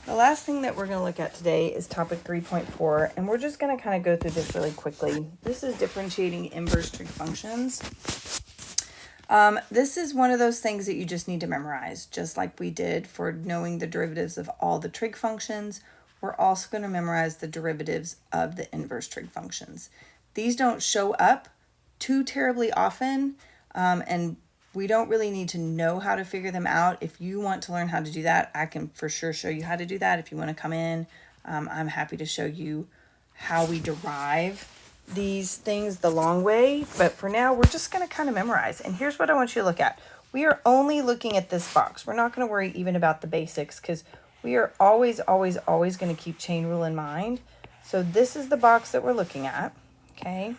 The last thing that we're going to look at today is topic 3.4, and we're just going to kind of go through this really quickly. This is differentiating inverse trig functions. This is one of those things that you just need to memorize, just like we did for knowing the derivatives of all the trig functions. We're also going to memorize the derivatives of the inverse trig functions. These don't show up too terribly often, and we don't really need to know how to figure them out. If you want to learn how to do that, I can for sure show you how to do that. If you want to come in, I'm happy to show you how we derive these things the long way. But for now, we're just going to kind of memorize. And here's what I want you to look at. We are only looking at this box. We're not going to worry even about the basics because we are always going to keep chain rule in mind. So this is the box that we're looking at, okay?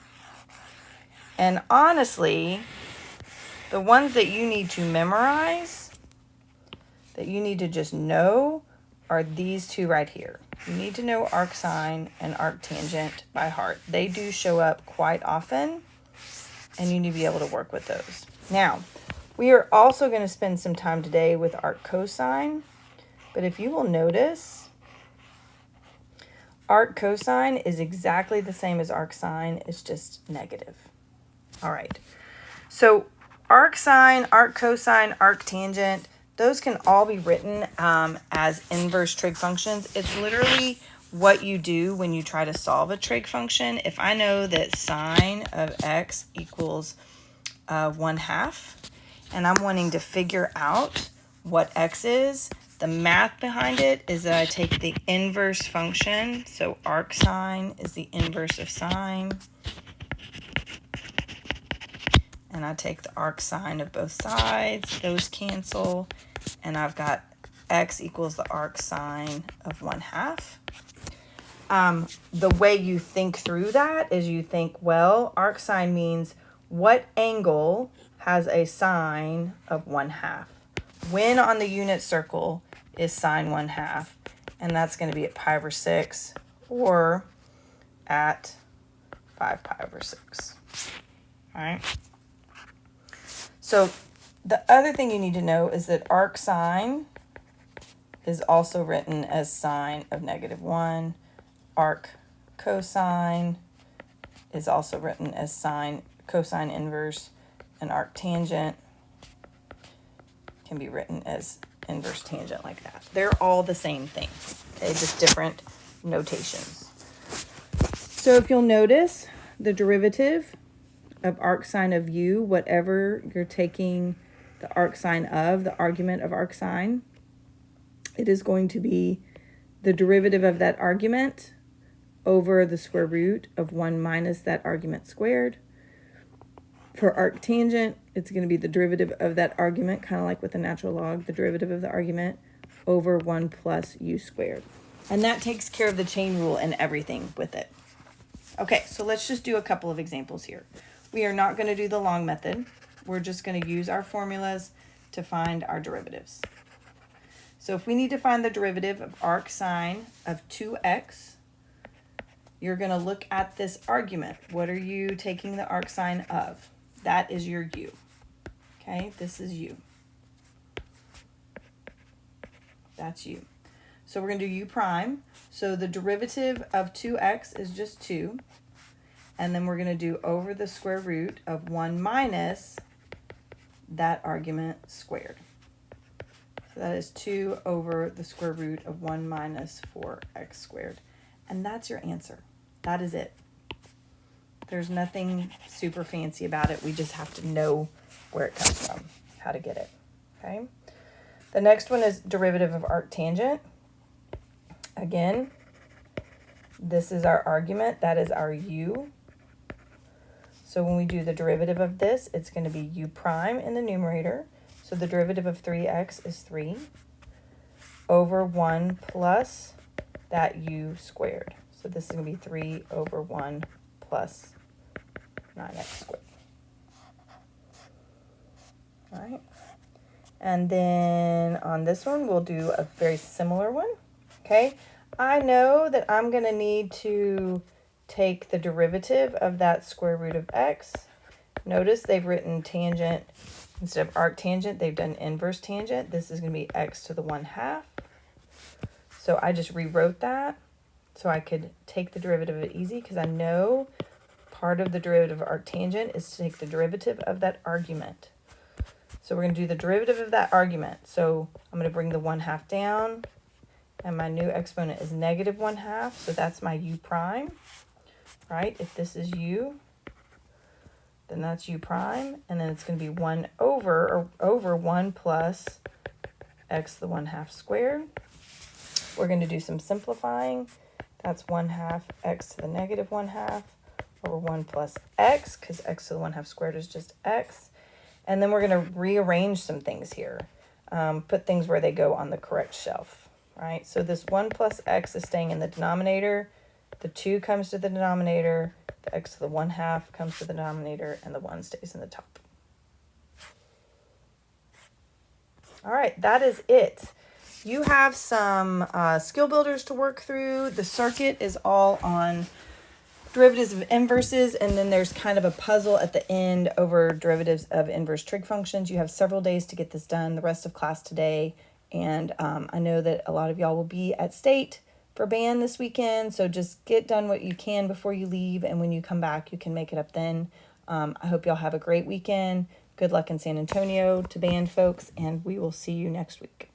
And honestly, the ones that you need to memorize, that you need to just know, are these two right here. You need to know arcsine and arctangent by heart. They do show up quite often, and you need to be able to work with those. Now, we are also going to spend some time today with arccosine, but if you will notice, arccosine is exactly the same as arcsine, it's just negative. All right, so arcsine, arccosine, arctangent, those can all be written as inverse trig functions. It's literally what you do when you try to solve a trig function. If I know that sine of x equals 1/2, and I'm wanting to figure out what x is, the math behind it is that I take the inverse function. So arcsine is the inverse of sine. And I take the arcsine of both sides. Those cancel. And I've got x equals the arcsine of 1/2. The way you think through that is you think, well, arcsine means what angle has a sine of 1/2? When on the unit circle is sine 1/2? And that's going to be at pi over 6 or at 5 pi over 6. All right. So the other thing you need to know is that arcsine is also written as sine of -1. Arccosine is also written as sine cosine inverse, and arctangent can be written as inverse tangent like that. They're all the same thing, okay? Just different notations. So if you'll notice, the derivative of arcsine of u, whatever you're taking the arcsine of, the argument of arcsine, it is going to be the derivative of that argument over the square root of 1 minus that argument squared. For arctangent, it's going to be the derivative of that argument, kind of like with the natural log, the derivative of the argument over 1 plus u squared. And that takes care of the chain rule and everything with it. Okay, so let's just do a couple of examples here. We are not going to do the long method. We're just going to use our formulas to find our derivatives. So if we need to find the derivative of arcsine of 2x, you're going to look at this argument. What are you taking the arcsine of? That is your u. Okay, this is u. That's u. So we're going to do u prime. So the derivative of 2x is just 2. And then we're going to do over the square root of 1 minus that argument squared. So that is 2 over the square root of 1 minus 4x squared. And that's your answer. That is it. There's nothing super fancy about it. We just have to know where it comes from, how to get it. Okay. The next one is derivative of arctangent. Again, this is our argument. That is our u. So when we do the derivative of this, it's going to be u prime in the numerator. So the derivative of 3x is 3 over 1 plus that u squared. So this is going to be 3 over 1 plus 9x squared. All right. And then on this one, we'll do a very similar one. Okay. I know that I'm going to need to take the derivative of that square root of x. Notice they've written tangent instead of arctangent. They've done inverse tangent. This is going to be x to the 1/2. So So I just rewrote that so I could take the derivative of it easy, because I know part of the derivative of arctangent is to take the derivative of that argument. So we're going to do the derivative of that argument. So I'm going to bring the 1/2 down, and my new exponent is negative 1/2. So that's my u prime, right? If this is u, then that's u prime. And then it's going to be 1 over 1 plus x to the 1/2 squared. We're going to do some simplifying. That's 1/2 x to the negative 1/2 over 1 plus x, because x to the 1/2 squared is just x. And then we're going to rearrange some things here. Put things where they go on the correct shelf, right? So this 1 plus x is staying in the denominator. The 2 comes to the denominator. The x to the 1/2 comes to the denominator, and the 1 stays in the top. All right, that is it. You have some skill builders to work through. The circuit is all on derivatives of inverses, and then there's kind of a puzzle at the end over derivatives of inverse trig functions. You have several days to get this done, the rest of class today, and I know that a lot of y'all will be at state for band this weekend, so just get done what you can before you leave, and when you come back, you can make it up then. I hope y'all have a great weekend. Good luck in San Antonio to band folks, and we will see you next week.